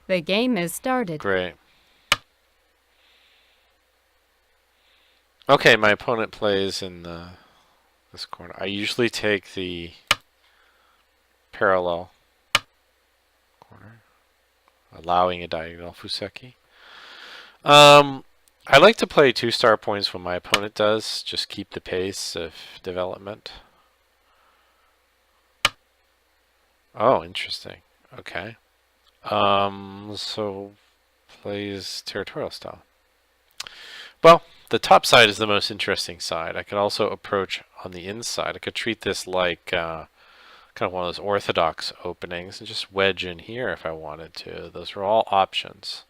The game is started. Great. Okay, my opponent plays in this corner. I usually take the parallel corner, allowing a diagonal Fuseki. I like to play 2-star points when my opponent does, just keep the pace of development. Oh, interesting. Okay. So plays territorial style. Well, the top side is the most interesting side. I could also approach on the inside. I could treat this like kind of one of those orthodox openings and just wedge in here if I wanted to. Those are all options.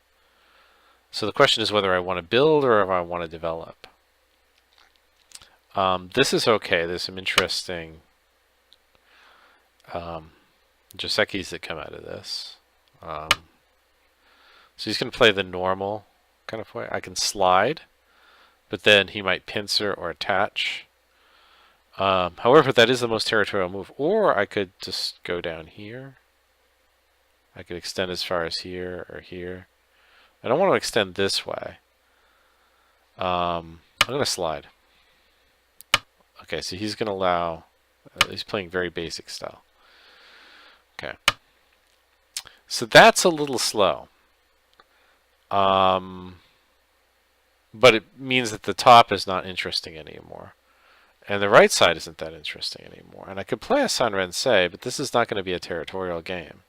So the question is whether I want to build or if I want to develop. This is okay. There's some interesting Josekis that come out of this. So he's going to play the normal kind of way. I can slide, but then he might pincer or attach. However, that is the most territorial move. Or I could just go down here. I could extend as far as here or here. I don't want to extend this way. I'm going to slide. Okay, so he's going to allow... he's playing very basic style. Okay. So that's a little slow. But it means that the top is not interesting anymore. And the right side isn't that interesting anymore. And I could play a Sanrensei, but this is not going to be a territorial game.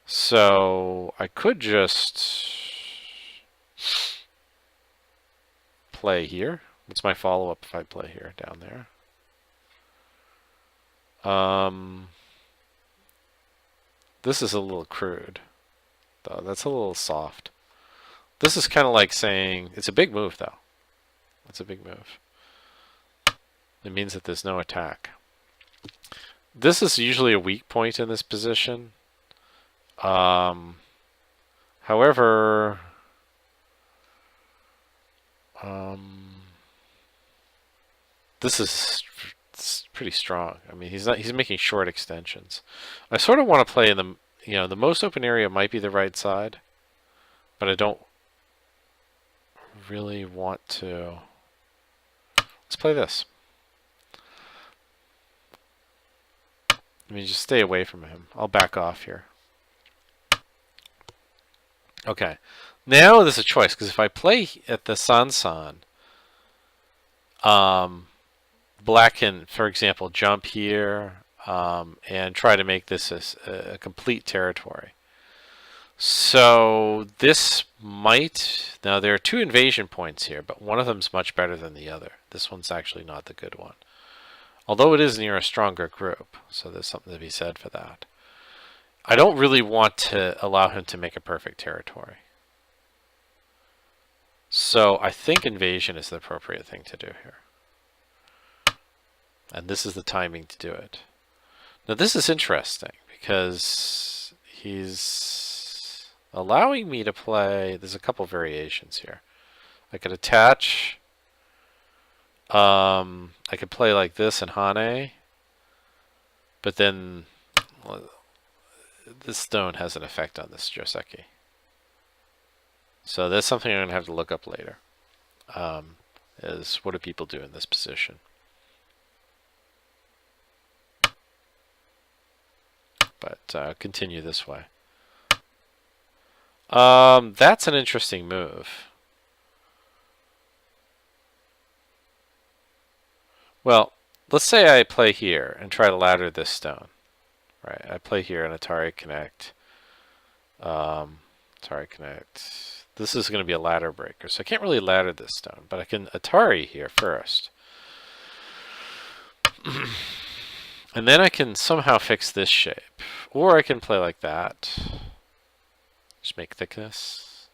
So I could just play here. What's my follow-up if I play here down there? This is a little crude, though. That's a little soft. This is kind of like saying, it's a big move, though. It's a big move. It means that there's no attack. This is usually a weak point in this position. However, this is pretty strong. I mean, he's making short extensions. I sort of want to play in the, the most open area might be the right side, but I don't really want to. Let's play this. Let me just stay away from him. I'll back off here. Okay. Now there's a choice, because if I play at the Sansan, black can, for example, jump here and try to make this a complete territory. So this might... Now there are 2 invasion points here, but one of them's much better than the other. This one's actually not the good one. Although it is near a stronger group, so there's something to be said for that. I don't really want to allow him to make a perfect territory. So I think invasion is the appropriate thing to do here. And this is the timing to do it. Now this is interesting because he's allowing me to play... There's a couple variations here. I could attach... I could play like this in Hane, but then this stone has an effect on this Joseki. So that's something I'm going to have to look up later, is what do people do in this position. But continue this way. That's an interesting move. Well, let's say I play here and try to ladder this stone. Right, I play here and Atari Connect. Atari Connect. This is going to be a ladder breaker, so I can't really ladder this stone, but I can Atari here first. And then I can somehow fix this shape. Or I can play like that. Just make thickness.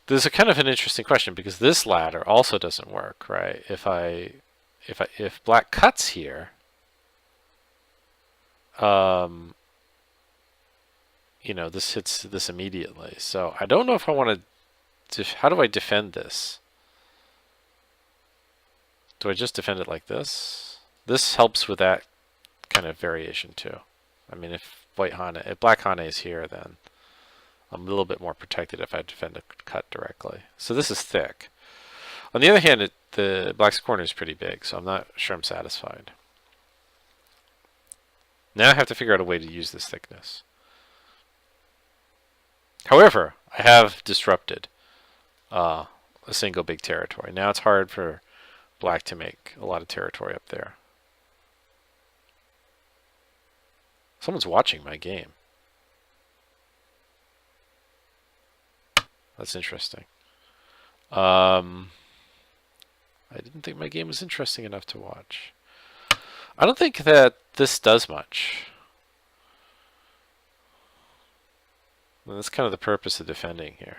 There's a kind of an interesting question because this ladder also doesn't work, right? If black cuts here, this hits this immediately. So I don't know if I want to. How do I defend this? Do I just defend it like this? This helps with that kind of variation too. I mean, if black Hane is here, then I'm a little bit more protected if I defend a cut directly. So this is thick. On the other hand, the black's corner is pretty big, so I'm not sure I'm satisfied. Now I have to figure out a way to use this thickness. However, I have disrupted a single big territory. Now it's hard for black to make a lot of territory up there. Someone's watching my game. That's interesting. I didn't think my game was interesting enough to watch. I don't think that this does much. And that's kind of the purpose of defending here.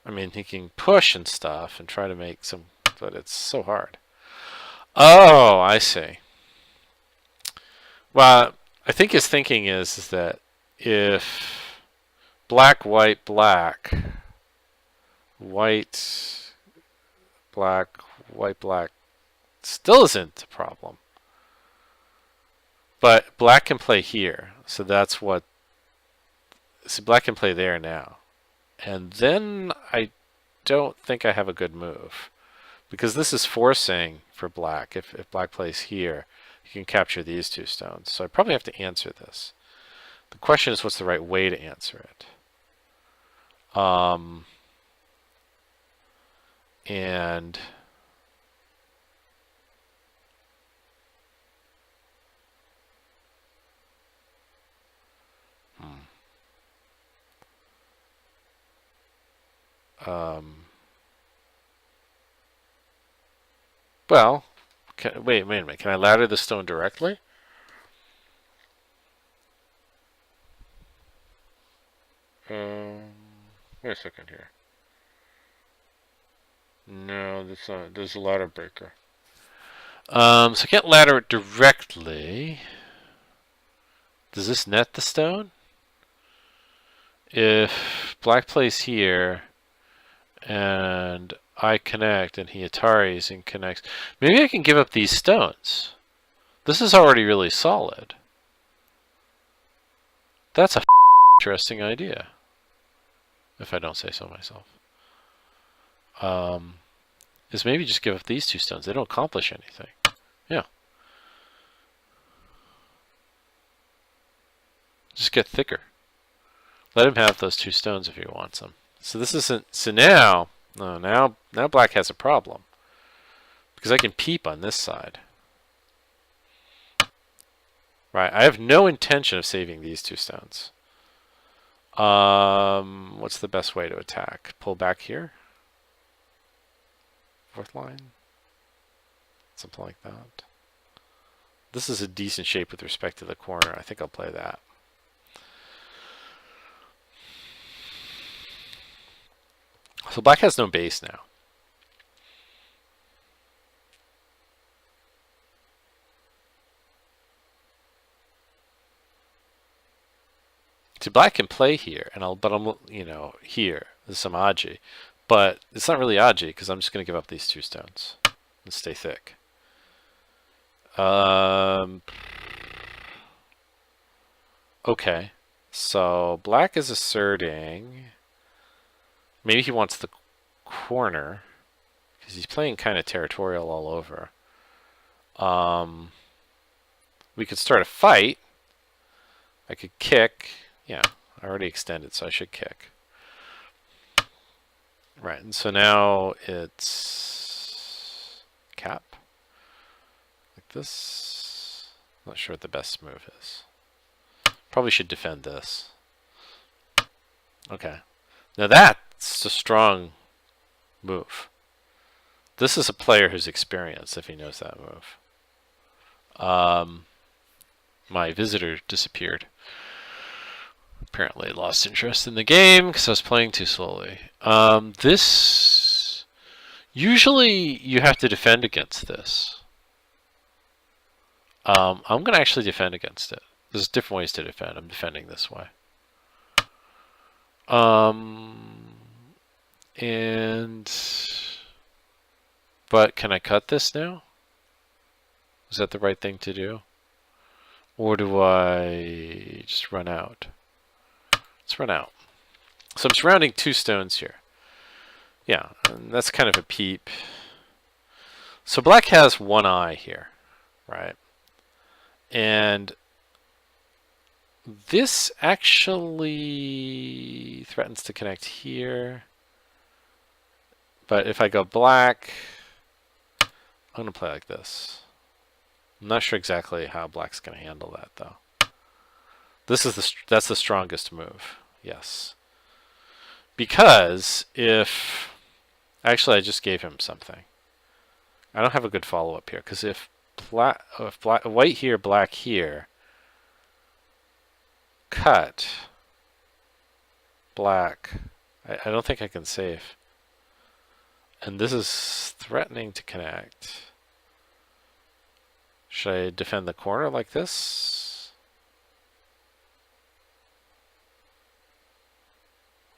I mean, he can push and stuff and try to make some, but it's so hard. Oh, I see. Well, I think his thinking is that if black, white, black, white, black, white, black still isn't a problem. But black can play here, so that's what. See, black can play there now. And then I don't think I have a good move. Because this is forcing for black. If black plays here, you can capture these two stones. So I probably have to answer this. The question is, what's the right way to answer it? And well, wait a minute. Can I ladder the stone directly? Wait a second here. No, there's a ladder breaker. So I can't ladder it directly. Does this net the stone? If black plays here and I connect and he Ataris and connects, maybe I can give up these stones. This is already really solid. That's a interesting idea, if I don't say so myself. Is maybe just give up these two stones. They don't accomplish anything. Yeah. Just get thicker. Let him have those two stones if he wants them. So this isn't. So now, no, now black has a problem because I can peep on this side. Right. I have no intention of saving these two stones. What's the best way to attack? Pull back here. Fourth line. Something like that. This is a decent shape with respect to the corner. I think I'll play that. So black has no base now. See, black can play here, and I'm here. There's some Aji, but it's not really Aji because I'm just going to give up these two stones and stay thick. Okay, so black is asserting. Maybe he wants the corner because he's playing kind of territorial all over. We could start a fight. I could kick. Yeah, I already extended, so I should kick. Right, and so now it's cap. Like this. Not sure what the best move is. Probably should defend this. Okay. Now that's a strong move. This is a player who's experienced if he knows that move. My visitor disappeared. Apparently lost interest in the game because I was playing too slowly. This... Usually you have to defend against this. I'm going to actually defend against it. There's different ways to defend. I'm defending this way. But can I cut this now? Is that the right thing to do? Or do I just run out? Let's run out. So I'm surrounding 2 stones here. Yeah, and that's kind of a peep. So black has 1 eye here, right? And this actually threatens to connect here. But if I go black, I'm going to play like this. I'm not sure exactly how black's going to handle that, though. That's the strongest move, yes. Because if... Actually, I just gave him something. I don't have a good follow-up here, because if white here, black here, cut, black, I don't think I can save. And this is threatening to connect. Should I defend the corner like this?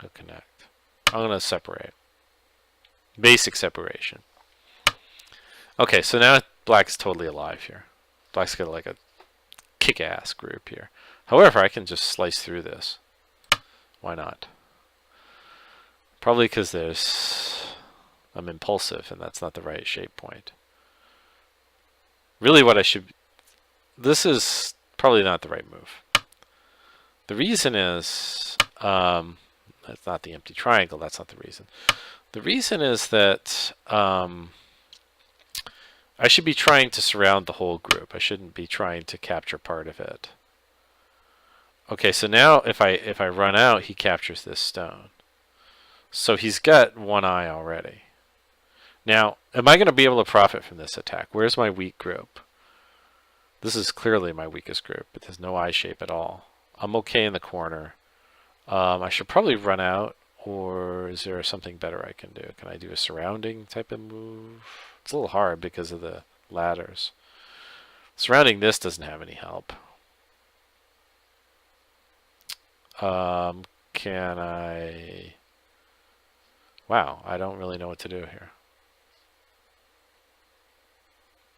Go connect. I'm going to separate. Basic separation. Okay, so now black's totally alive here. Black's got like a kick-ass group here. However, I can just slice through this. Why not? Probably because I'm impulsive and that's not the right shape point. Really what I should... This is probably not the right move. The reason is... that's not the empty triangle, that's not the reason. The reason is that I should be trying to surround the whole group. I shouldn't be trying to capture part of it. Okay, so now if I run out, he captures this stone. So he's got 1 eye already. Now, am I going to be able to profit from this attack? Where's my weak group? This is clearly my weakest group, but there's no eye shape at all. I'm okay in the corner. I should probably run out, or is there something better I can do? Can I do a surrounding type of move? It's a little hard because of the ladders. Surrounding this doesn't have any help. Can I... Wow, I don't really know what to do here.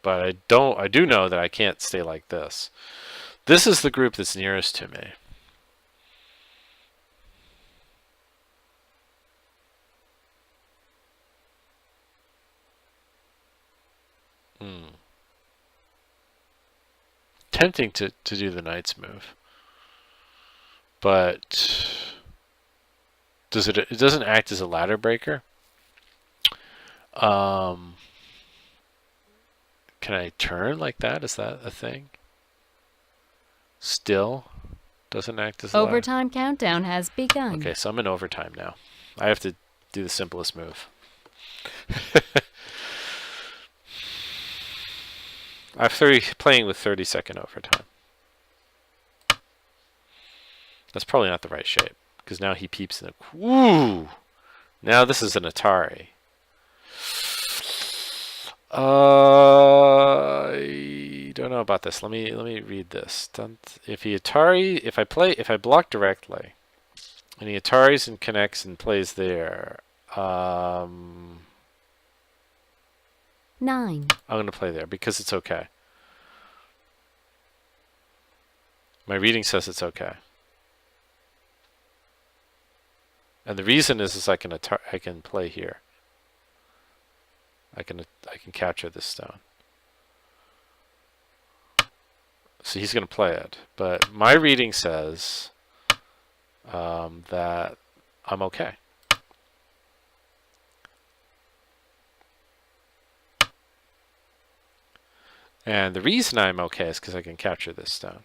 But I do know that I can't stay like this. This is the group that's nearest to me. Tempting to do the knight's move. But it doesn't act as a ladder breaker. Can I turn like that? Is that a thing? Still doesn't act as a ladder. Overtime countdown has begun. Okay, so I'm in overtime now. I have to do the simplest move. I'm playing with 30-second overtime. That's probably not the right shape, because now he peeps in the... Woo! Now this is an Atari. I don't know about this. Let me read this. If I block directly, and he Ataris and connects and plays there, 9. I'm going to play there because it's okay. My reading says it's okay. And the reason is I can play here. I can capture this stone. So he's going to play it, but my reading says that I'm okay. And the reason I'm okay is because I can capture this stone.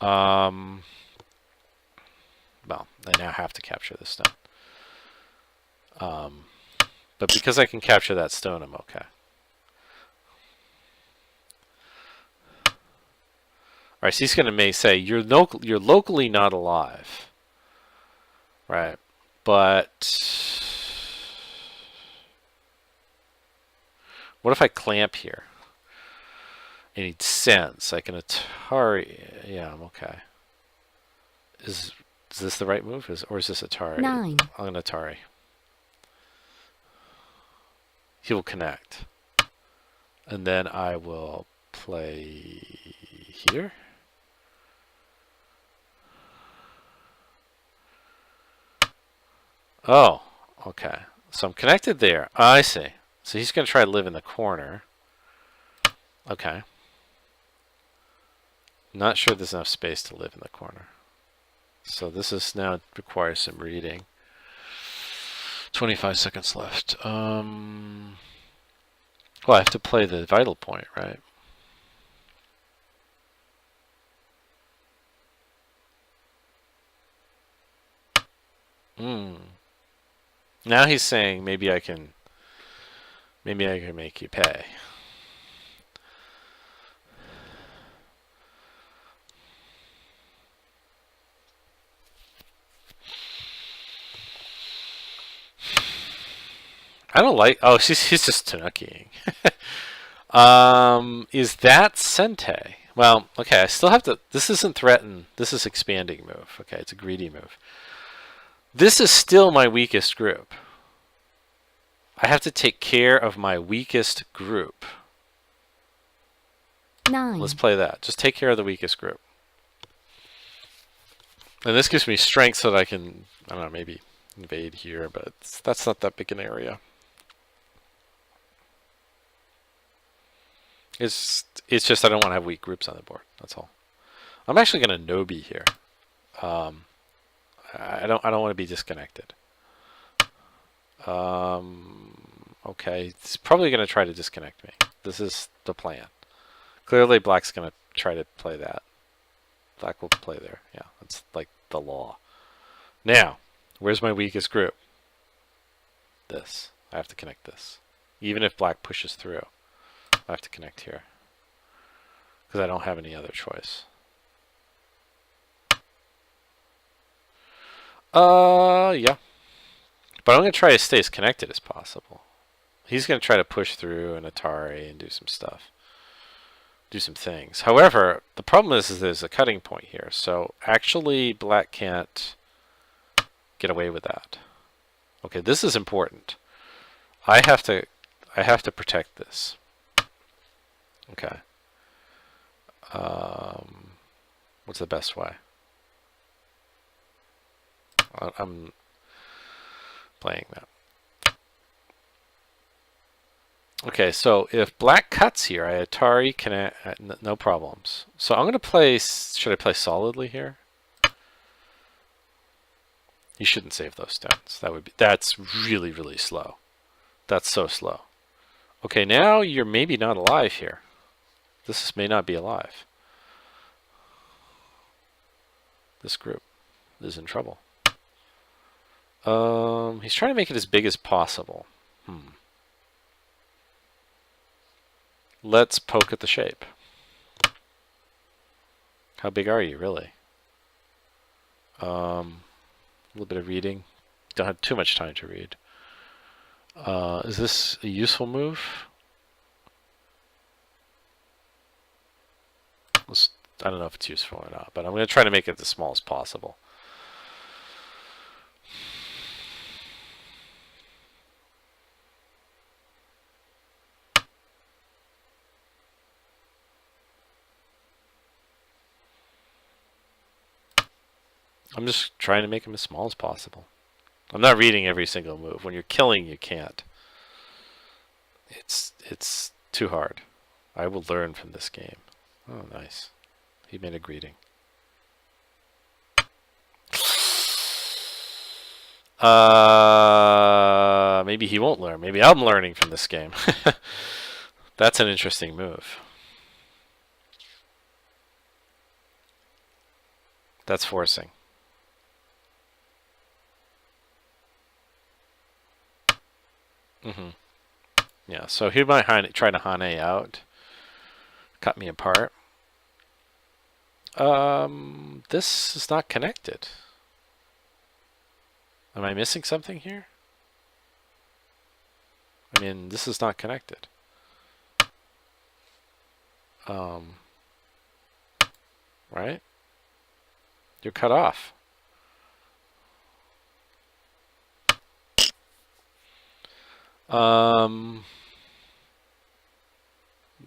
Well, I now have to capture this stone. But because I can capture that stone, I'm okay. Alright, so he's going to say, you're locally not alive. Right. But what if I clamp here? I need sense. I can Atari. Yeah, I'm okay. Is this the right move? Or is this Atari? 9. I'm going to Atari. He will connect. And then I will play here. Oh, okay. So I'm connected there. I see. So he's going to try to live in the corner. Okay. Not sure there's enough space to live in the corner. So this is now requires some reading. 25 seconds left. Well, I have to play the vital point, right? Now he's saying maybe I can make you pay. I don't like. Oh, he's just Tanukiing. Is that Sente? Well, okay. I still have to. This isn't threaten. This is expanding move. Okay, it's a greedy move. This is still my weakest group. I have to take care of my weakest group. 9. Let's play that. Just take care of the weakest group. And this gives me strength so that I can, I don't know, maybe invade here, but that's not that big an area. It's just I don't want to have weak groups on the board. That's all. I'm actually going to Nobi here. I don't want to be disconnected. Okay, he's probably going to try to disconnect me. This is the plan. Clearly, black's going to try to play that. Black will play there. Yeah, that's like the law. Now, where's my weakest group? This. I have to connect this. Even if black pushes through, I have to connect here. Because I don't have any other choice. Yeah. But I'm going to try to stay as connected as possible. He's going to try to push through an Atari and do some stuff. Do some things. However, the problem is there's a cutting point here. So actually black can't get away with that. Okay, this is important. I have to protect this. Okay. What's the best way? I'm playing that. Okay, so if black cuts here, I Atari can no problems. So I'm going to play. Should I play solidly here? You shouldn't save those stones. That's really, really slow. That's so slow. Okay, now you're maybe not alive here. This may not be alive. This group is in trouble. He's trying to make it as big as possible. Let's poke at the shape. How big are you, really? A little bit of reading. Don't have too much time to read. Is this a useful move? I don't know if it's useful or not, but I'm going to try to make it as small as possible. I'm just trying to make them as small as possible. I'm not reading every single move. When you're killing, you can't. It's too hard. I will learn from this game. Oh, nice. He made a greeting. Maybe he won't learn. Maybe I'm learning from this game. That's an interesting move. That's forcing. Yeah, so he might try to Hane out. Cut me apart. This is not connected. Am I missing something here? I mean, this is not connected. Right? You're cut off.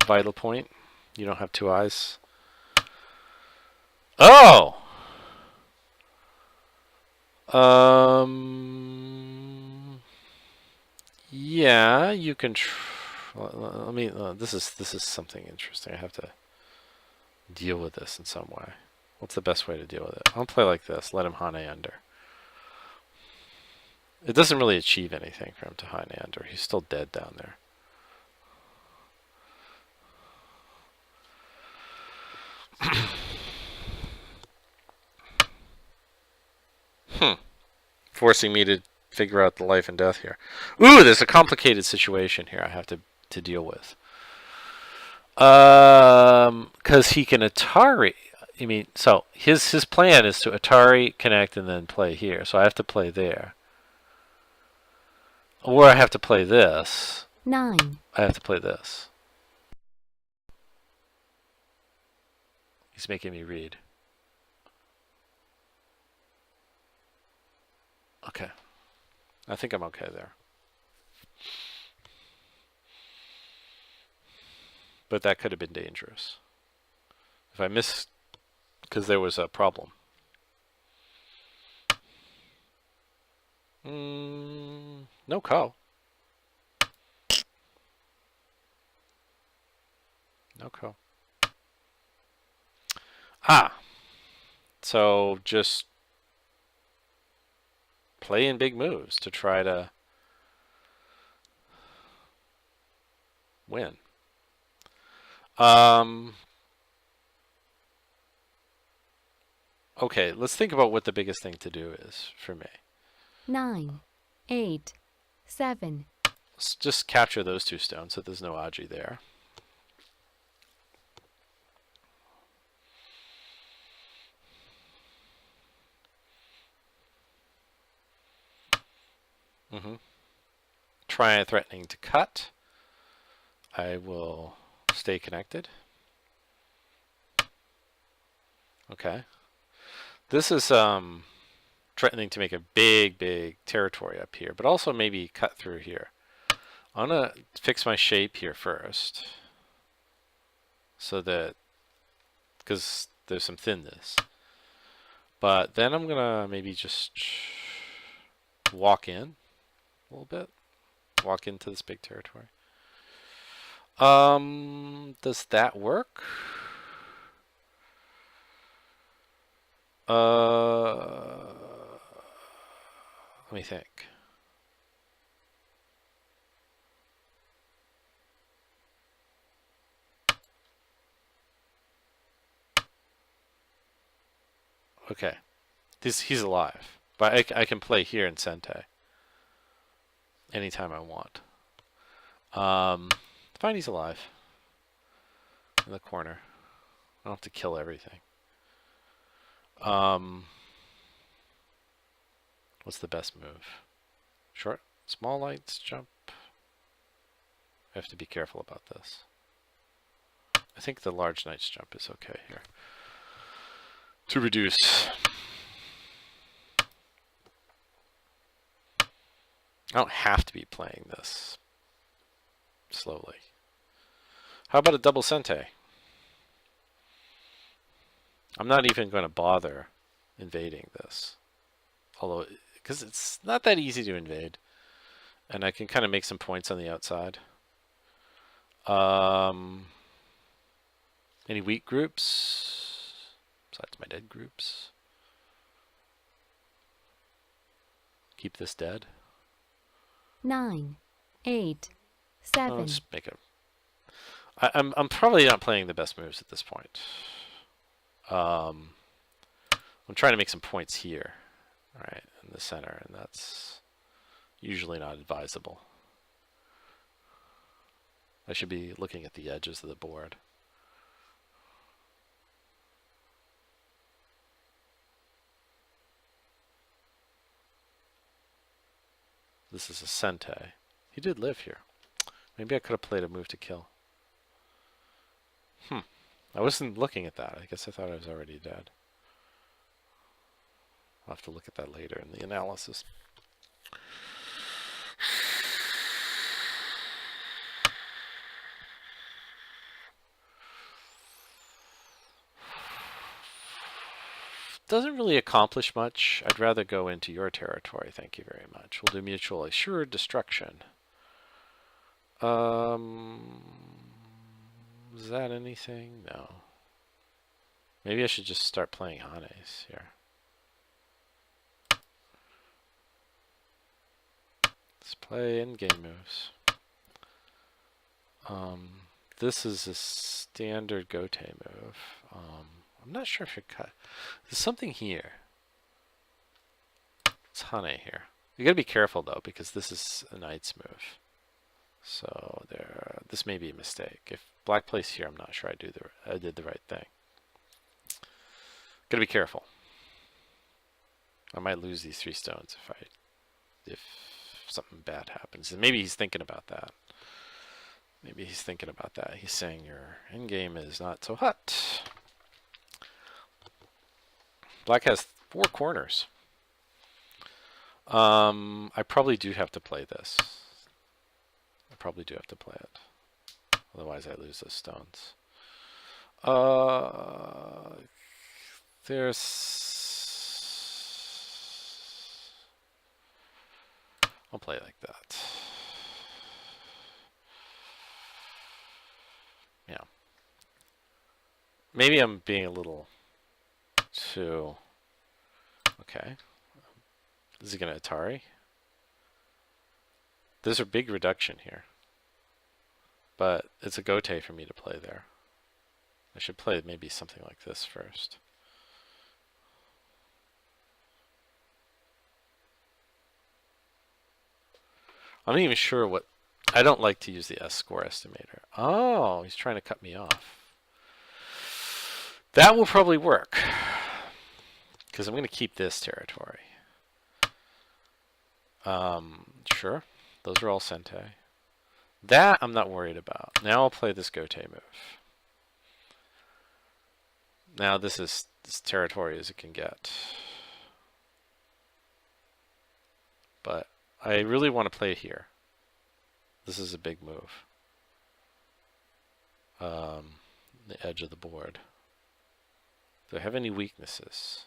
Vital point. You don't have two eyes. Oh! Yeah, you can. Let me. This is something interesting. I have to deal with this in some way. What's the best way to deal with it? I'll play like this. Let him Hane under. It doesn't really achieve anything for him to Hane under. He's still dead down there. Forcing me to figure out the life and death here. Ooh, there's a complicated situation here I have to deal with. Because he can Atari. I mean, so his plan is to Atari, connect, and then play here. So I have to play there. Or I have to play this. 9. I have to play this. He's making me read. Okay. I think I'm okay there. But that could have been dangerous. If I missed, because there was a problem. No co. No co. Ah. So just play in big moves to try to win. Okay, let's think about what the biggest thing to do is for me. 9, 8, 7. Let's just capture those two stones so there's no Aji there. Try threatening to cut. I will stay connected. Okay. This is threatening to make a big territory up here, but also maybe cut through here. I'm gonna fix my shape here first, so that, because there's some thinness. But then I'm gonna maybe just walk in a little bit. Walk into this big territory. Does that work? Let me think. Okay. He's alive. But I can play here in Sente. Anytime I want. Fine, he's alive. In the corner. I don't have to kill everything. What's the best move? Short, small lights, jump. I have to be careful about this. I think the large knight's jump is okay here. To reduce. I don't have to be playing this slowly. How about a double Sente? I'm not even going to bother invading this. Although, because it's not that easy to invade. And I can kind of make some points on the outside. Any weak groups? Besides my dead groups? Keep this dead. 9, 8, 7. I'll just make a... I'm probably not playing the best moves at this point. I'm trying to make some points here, right, in the center, and that's usually not advisable. I should be looking at the edges of the board. This is a Sente. He did live here. Maybe I could have played a move to kill. I wasn't looking at that. I guess I thought I was already dead. I'll have to look at that later in the analysis. Doesn't really accomplish much. I'd rather go into your territory. Thank you very much. We'll do mutual assured destruction. Is that anything? No. Maybe I should just start playing Hanes here. Let's play in-game moves. This is a standard Gote move. I'm not sure if it cut. There's something here. It's Hane here. You gotta be careful though, because this is a knight's move. So this may be a mistake. If black plays here, I'm not sure I did the right thing. Gotta be careful. I might lose these 3 stones if something bad happens. And maybe he's thinking about that. Maybe he's thinking about that. He's saying your endgame is not so hot. Black has 4 corners. I probably do have to play this. I probably do have to play it. Otherwise I lose those stones. I'll play it like that. Yeah. Maybe I'm being a little too... Okay. Is he going to Atari? There's a big reduction here. But it's a Gote for me to play there. I should play maybe something like this first. I'm not even sure what... I don't like to use the S-score estimator. Oh, he's trying to cut me off. That will probably work. Because I'm going to keep this territory. Sure. Those are all Sente. That I'm not worried about. Now I'll play this Gote move. Now this is as territory as it can get. But I really want to play here. This is a big move. The edge of the board. Do I have any weaknesses?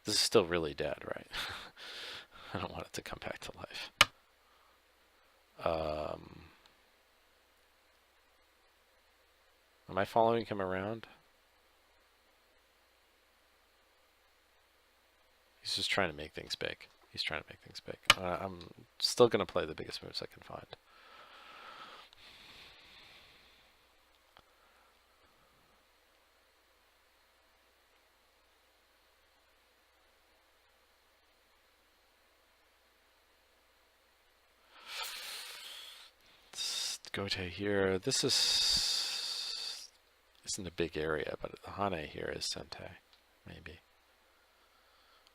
This is still really dead, right? I don't want it to come back to life. Am I following him around? He's just trying to make things big. He's trying to make things big. I'm still going to play the biggest moves I can find. Gote here. This isn't a big area, but the Hane here is Sente, maybe.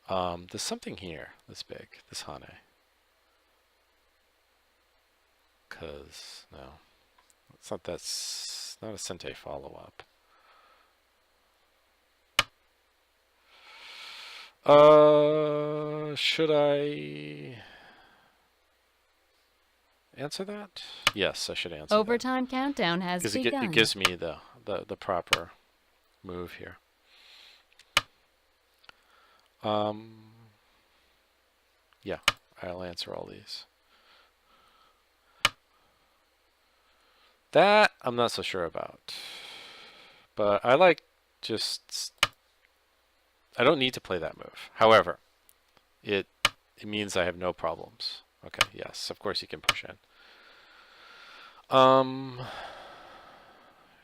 There's something here that's big. This Hane. Cause no, it's not. That's not a Sente follow-up. Should I answer that? Yes, I should answer Overtime countdown has because begun. it gives me the proper move here. Yeah, I'll answer all these. That I'm not so sure about, but I like just. I don't need to play that move. However, it means I have no problems. Okay, yes, of course you can push in.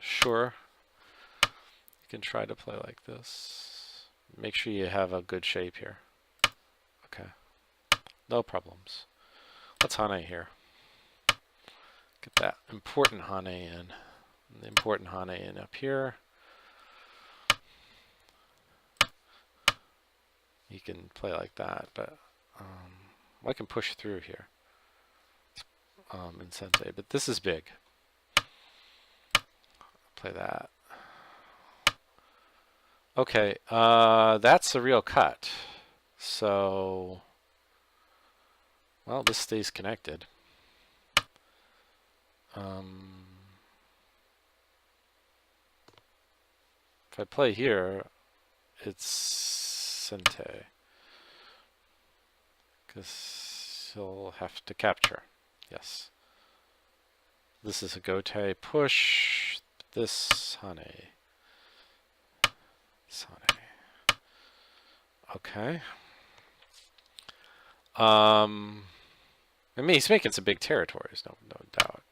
Sure. You can try to play like this. Make sure you have a good shape here. Okay. No problems. Let's Hane here. Get that important Hane in. And the important Hane in up here. You can play like that, but I can push through here. In Sente, but this is big. Play that. Okay, that's a real cut. So, well, this stays connected. If I play here, it's Sente. Because he'll have to capture. Yes. This is a gote push. This honey. This honey. Okay. I mean, he's making some big territories, no doubt.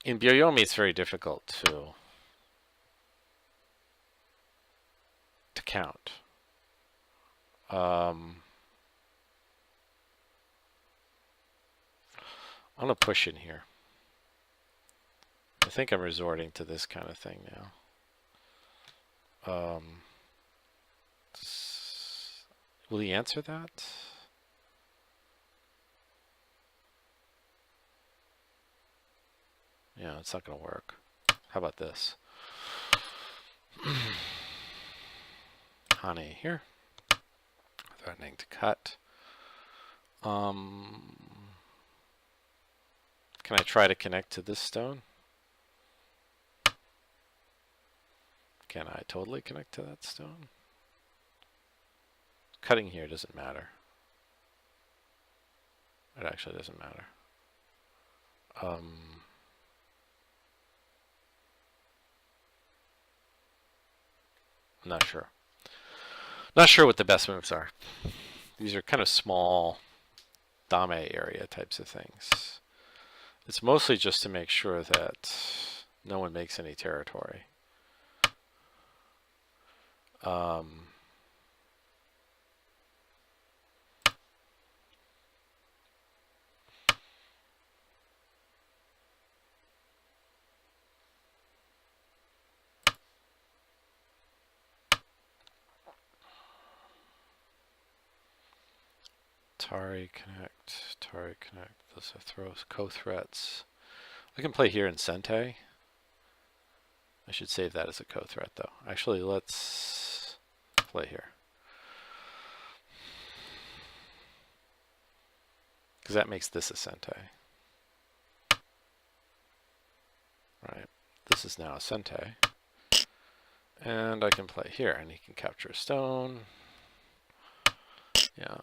In Byoyomi, it's very difficult to count. I'm gonna push in here. I think I'm resorting to this kind of thing now. Will he answer that? Yeah, it's not going to work. How about this? Honey here. Threatening to cut. Can I try to connect to this stone? Can I totally connect to that stone? Cutting here doesn't matter. It actually doesn't matter. I'm not sure. Not sure what the best moves are. These are kind of small dame area types of things. It's mostly just to make sure that no one makes any territory. Tari connect. Those are throws, co-threats. I can play here in Sente. I should save that as a co-threat though. Actually, let's play here. Because that makes this a Sente. Right. This is now a Sente. And I can play here and he can capture a stone. Yeah.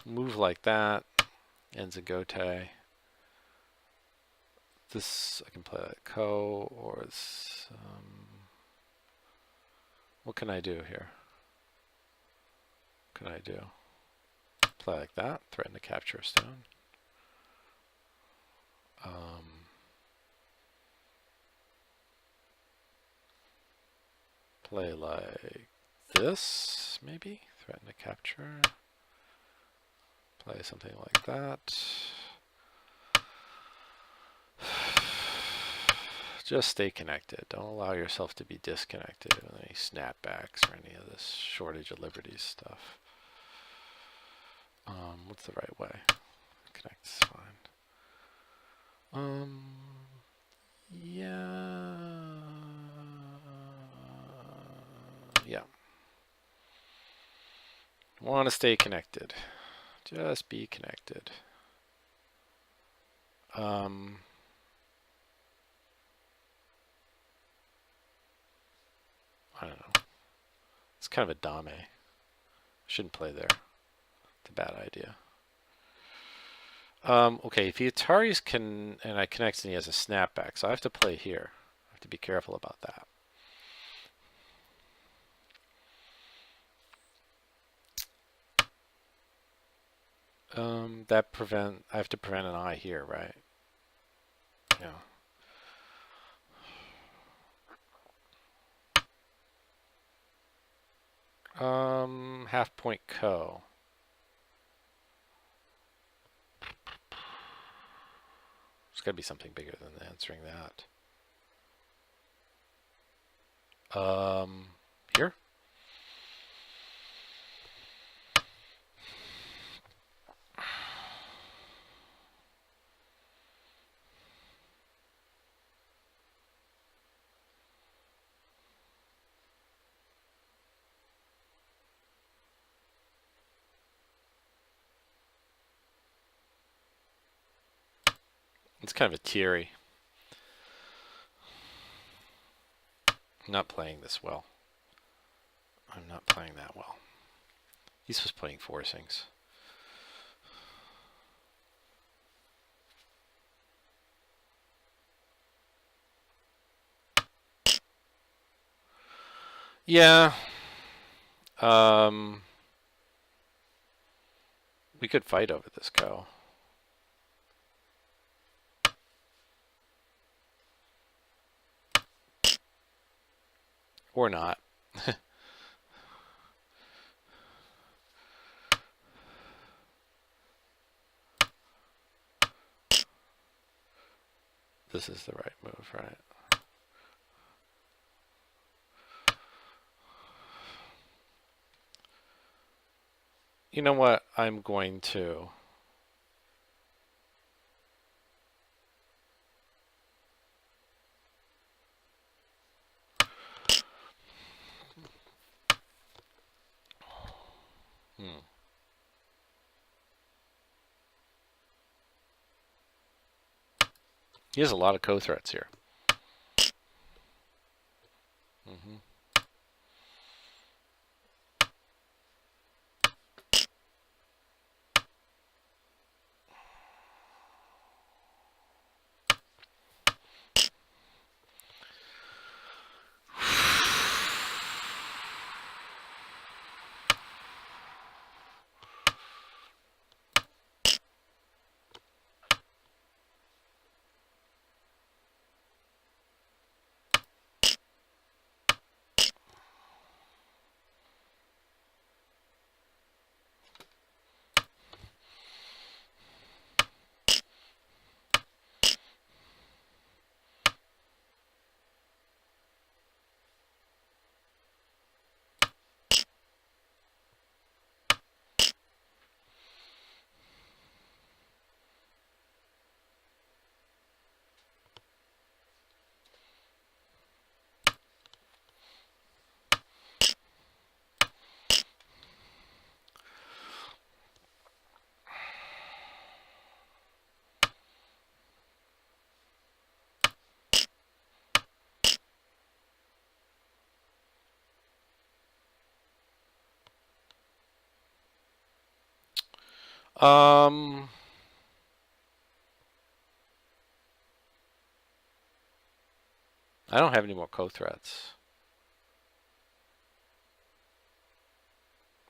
Move like that. Ends a gote. This, I can play like ko, or this, what can I do here? What can I do? Play like that, threaten to capture a stone. Play like this, maybe? Threaten to capture. Play something like that. Just stay connected. Don't allow yourself to be disconnected with any snapbacks or any of this shortage of liberties stuff. What's the right way? Connect is fine. Yeah. Want to stay connected. Just be connected. I don't know. It's kind of a dame. Shouldn't play there. It's a bad idea. Okay, if the Ataris can, and I connect and he has a snapback, so I have to play here. I have to be careful about that. I have to prevent an eye here, right? Yeah. Half point ko. There's got to be something bigger than answering that. Here? It's kind of a teary. I'm not playing this well. I'm not playing that well. He's just playing forcings. Yeah. We could fight over this go. Or not. This is the right move, right? You know what? I'm going to... He has a lot of co-threats here. Um, I don't have any more co-threats.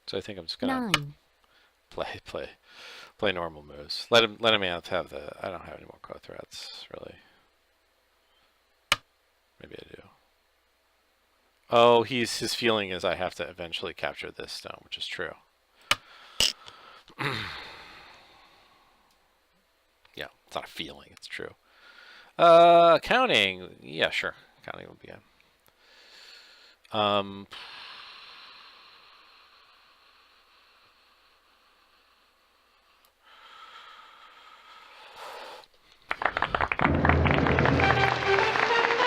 So I think I'm just gonna 9, play normal moves. Let him have the. I don't have any more co-threats really. Maybe I do. Oh, his feeling is I have to eventually capture this stone, which is true. Yeah, it's not a feeling, it's true. Counting. Yeah, sure. Counting would be good.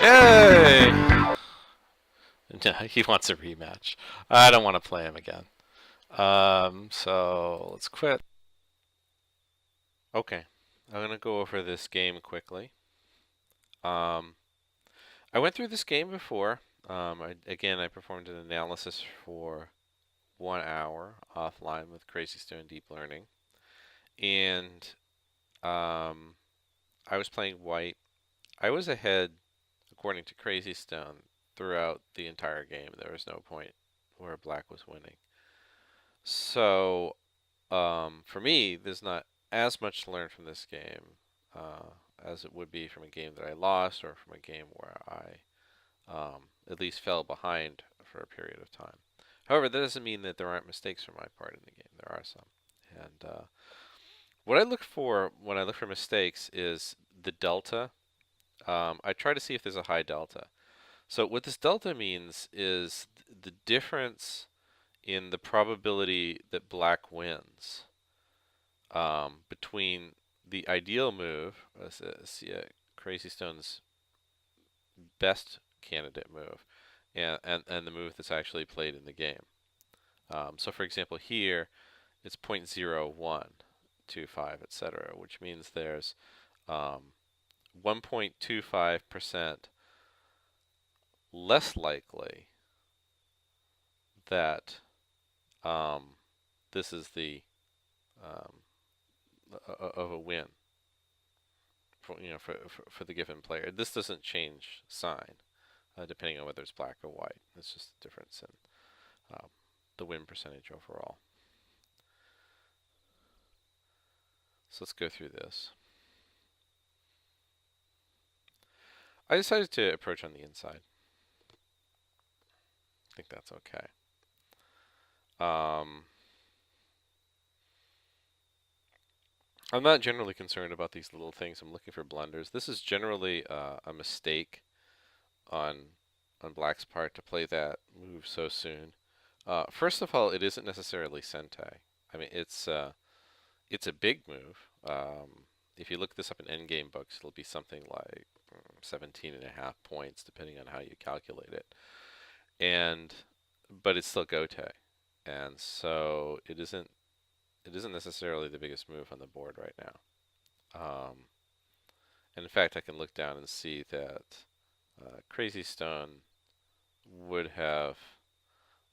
Yay! He wants a rematch. I don't want to play him again. So let's quit. Okay, I'm gonna go over this game quickly. I went through this game before. Again, I performed an analysis for 1 hour offline with CrazyStone Deep Learning, and I was playing white. I was ahead, according to CrazyStone, throughout the entire game. There was no point where black was winning. So, for me, there's not as much to learn from this game as it would be from a game that I lost or from a game where I at least fell behind for a period of time. However, that doesn't mean that there aren't mistakes from my part in the game. There are some. And what I look for when I look for mistakes is the delta. I try to see if there's a high delta. So what this delta means is the difference in the probability that black wins between the ideal move, CrazyStone's best candidate move, and the move that's actually played in the game. So for example, here it's 0.0125, etc., which means there's 1.25% less likely that this is the um, of a win for for the given player. This doesn't change sign depending on whether it's black or white. It's just a difference in the win percentage overall. So let's go through this. I decided to approach on the inside. I think that's okay. I'm not generally concerned about these little things. I'm looking for blunders. This is generally a mistake on Black's part to play that move so soon. First of all, it isn't necessarily Sentai. I mean, it's a big move. If you look this up in endgame books, it'll be something like 17.5 points, depending on how you calculate it. But it's still Gote, and so it isn't necessarily the biggest move on the board right now. And in fact, I can look down and see that CrazyStone would have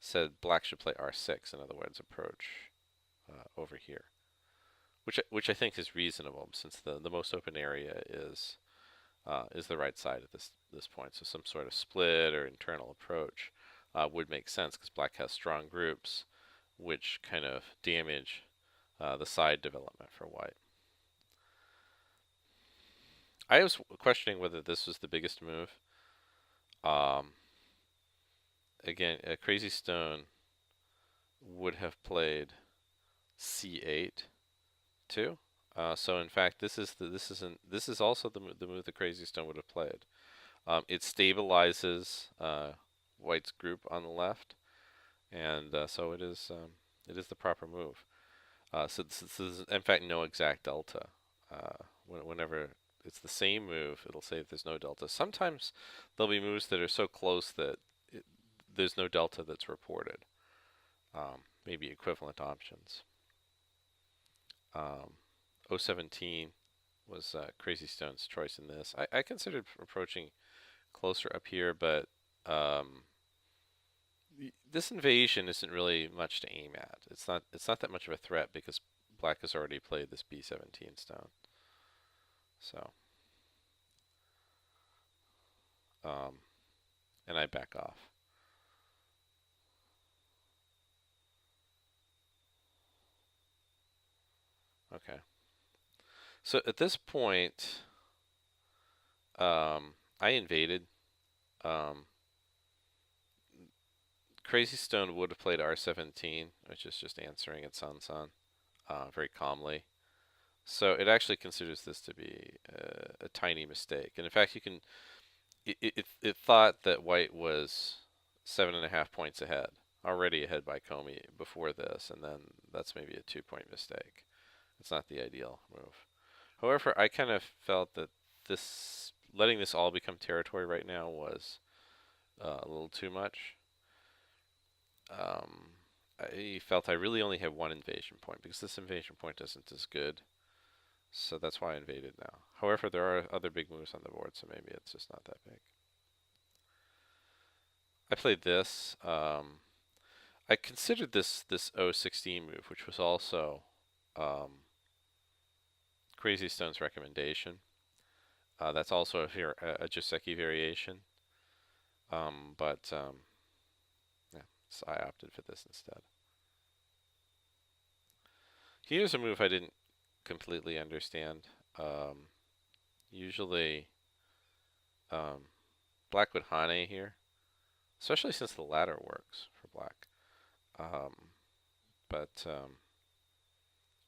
said Black should play R6, in other words, approach over here, which I think is reasonable, since the most open area is the right side at this point. So some sort of split or internal approach would make sense, because Black has strong groups, which kind of damage the side development for White. I was questioning whether this was the biggest move. Again, CrazyStone would have played C8 too. So in fact, this is also the move that CrazyStone would have played. It stabilizes White's group on the left, and so it is the proper move. So this is in fact no exact delta. Whenever it's the same move, it'll say that there's no delta. Sometimes there'll be moves that are so close that there's no delta that's reported. Maybe equivalent options. 017 was CrazyStone's choice in this. I considered approaching closer up here, but this invasion isn't really much to aim at. It's not that much of a threat, because Black has already played this B17 stone. So, and I back off. Okay. So at this point, I invaded. CrazyStone would have played R17, which is just answering its San very calmly. So it actually considers this to be a tiny mistake. And in fact, you can. It thought that White was 7.5 points ahead, already ahead by Comey before this, and then that's maybe a 2-point mistake. It's not the ideal move. However, I kind of felt that letting this all become territory right now was a little too much. I felt I really only had one invasion point, because this invasion point isn't as good. So that's why I invaded now. However, there are other big moves on the board, so maybe it's just not that big. I played this. I considered this 016 move, which was also CrazyStone's recommendation. That's also a Joseki variation. But yeah, so I opted for this instead. Here's a move I didn't completely understand. Usually, Black would Hane here, especially since the ladder works for Black.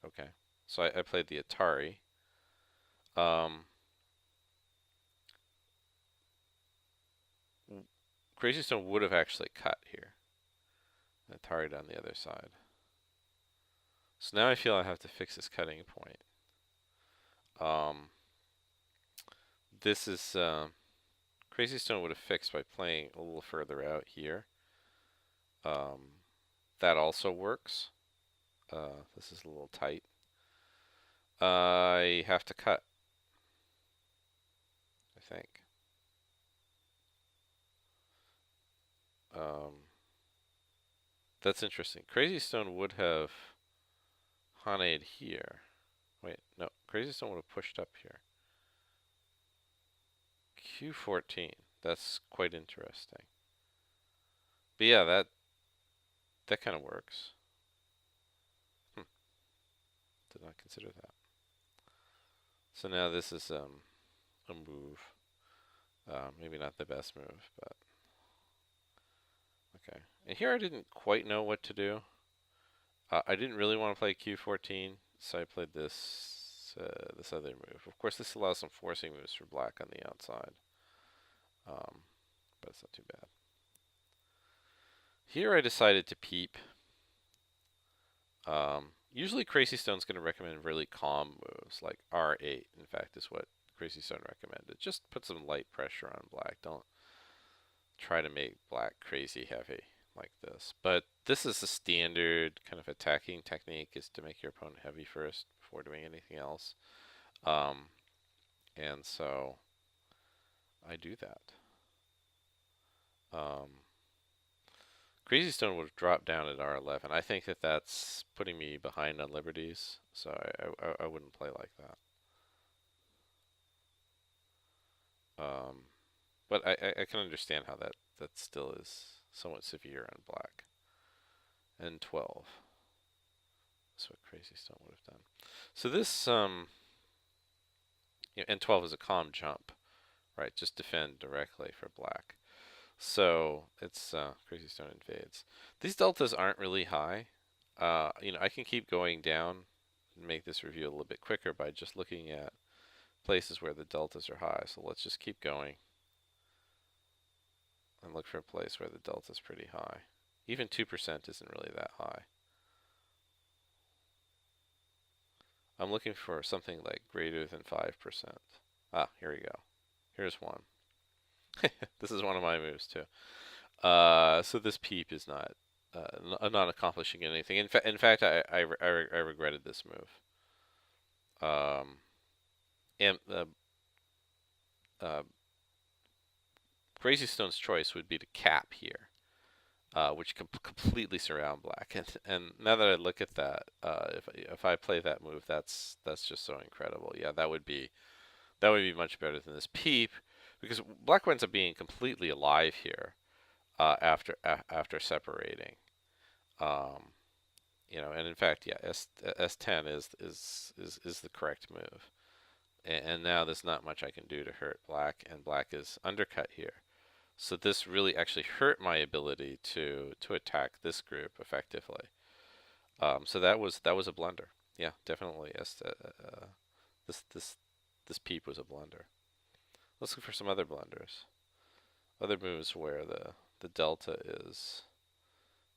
Okay. So I played the Atari. CrazyStone would have actually cut here. Atari down the other side. So now I feel I have to fix this cutting point. This is CrazyStone would have fixed by playing a little further out here. That also works. This is a little tight. I have to cut, I think. That's interesting. CrazyStone would have Hana'd here. Wait, no. CrazyStone would have pushed up here. Q14. That's quite interesting. But yeah, that kind of works. Did not consider that. So now this is a move. Maybe not the best move, but okay. And here I didn't quite know what to do. I didn't really want to play Q14, so I played this other move. Of course, this allows some forcing moves for black on the outside, but it's not too bad. Here I decided to peep. Usually CrazyStone's going to recommend really calm moves, like R8, in fact, is what CrazyStone recommended. Just put some light pressure on black. Don't try to make black crazy heavy like this. But this is the standard kind of attacking technique, is to make your opponent heavy first before doing anything else. And so I do that. CrazyStone would have dropped down at R11. I think that that's putting me behind on liberties, so I wouldn't play like that. But I can understand how that still is somewhat severe on black. And 12. That's what CrazyStone would have done. So this, and 12 is a calm jump, right? Just defend directly for black. So it's CrazyStone invades. These deltas aren't really high. I can keep going down and make this review a little bit quicker by just looking at places where the deltas are high. So let's just keep going and look for a place where the delta is pretty high. Even 2% isn't really that high. I'm looking for something like greater than 5%. Ah, here we go. Here's one. This is one of my moves too. So this peep is not accomplishing anything. In fact, I regretted this move. And CrazyStone's choice would be to cap here, which can completely surround black. And now that I look at that, if I play that move, that's just so incredible. Yeah, that would be much better than this peep, because black winds up being completely alive here after separating. And in fact, yeah, S10 is the correct move. And now there's not much I can do to hurt black, and black is undercut here. So this really actually hurt my ability to attack this group effectively. So that was a blunder. Yeah, definitely. This peep was a blunder. Let's look for some other blunders. Other moves where the delta is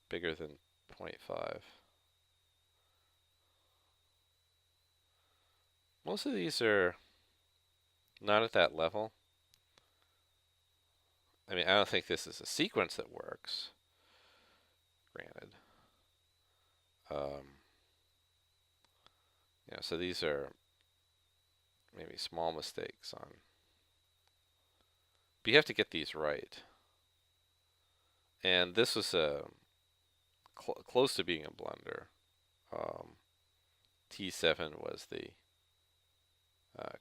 bigger than 0.5. Most of these are not at that level. I mean, I don't think this is a sequence that works. Granted. So these are maybe small mistakes on. But you have to get these right. And this was close to being a blunder. T7 was the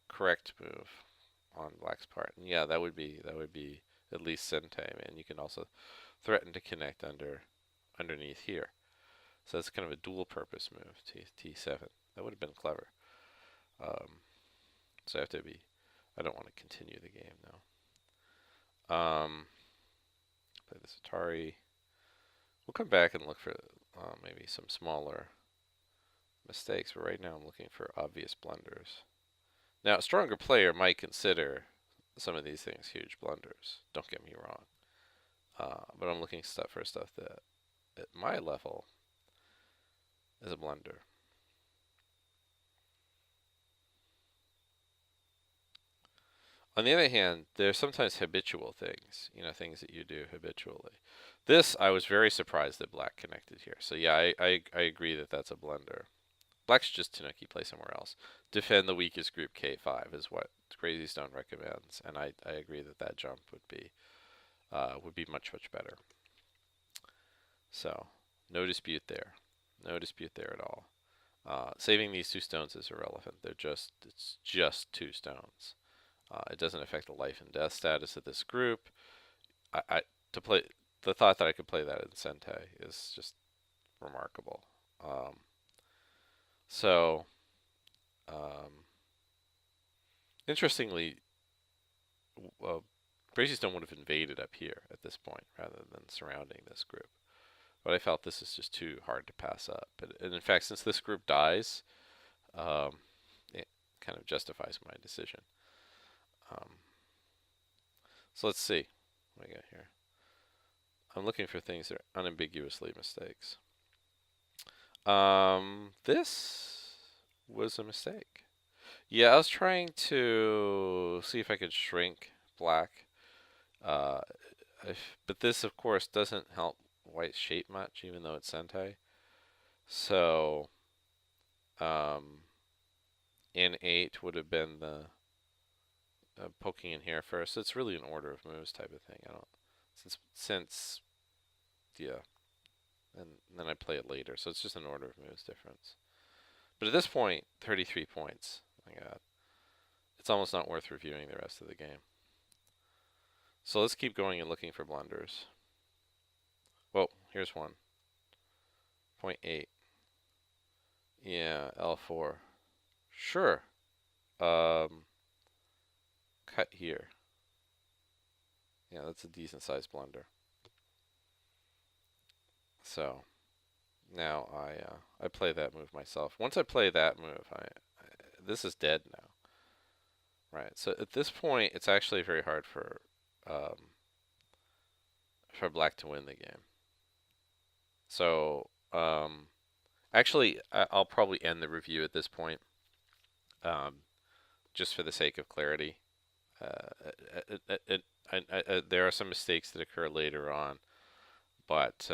correct move on black's part. And yeah, that would be at least centime, and you can also threaten to connect underneath here. So that's kind of a dual purpose move, T7. That would have been clever. So I have to be, I don't want to continue the game now. Play this Atari. We'll come back and look for maybe some smaller mistakes, but right now I'm looking for obvious blunders. Now, a stronger player might consider some of these things huge blunders. Don't get me wrong. But I'm looking for stuff that, at my level, is a blunder. On the other hand, there's sometimes habitual things, things that you do habitually. This, I was very surprised that black connected here. So yeah, I agree that that's a blunder. Black should just Tanuki play somewhere else. Defend the weakest group K5 is what CrazyStone recommends, and I agree that jump would be much better. So no dispute there. No dispute there at all. Saving these 2 stones is irrelevant. It's just 2 stones. It doesn't affect the life and death status of this group. I to play the thought that I could play that in Sente is just remarkable. So interestingly, CrazyStone would have invaded up here at this point rather than surrounding this group. But I felt this is just too hard to pass up. And in fact, since this group dies, it kind of justifies my decision. So let's see what I got here. I'm looking for things that are unambiguously mistakes. This was a mistake. Yeah, I was trying to see if I could shrink black. But this, of course, doesn't help white's shape much, even though it's Sentai. So, N8 would have been the poking in here first. It's really an order of moves type of thing. I don't since yeah, and then I play it later, so it's just an order of moves difference. But at this point, 33 points. Oh my God, it's almost not worth reviewing the rest of the game. So let's keep going and looking for blunders. Well, here's one. 0.8. Yeah, L4. Sure. Cut here. Yeah, that's a decent sized blunder. So now I play that move myself. Once I play that move, this is dead now. Right. So at this point, it's actually very hard for black to win the game. So actually, I'll probably end the review at this point, just for the sake of clarity. There are some mistakes that occur later on, but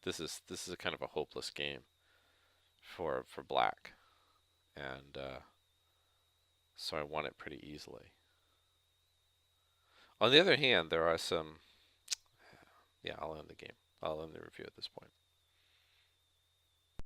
this is a kind of a hopeless game for black, and so I won it pretty easily. On the other hand, there are some. Yeah, I'll end the game. I'll end the review at this point.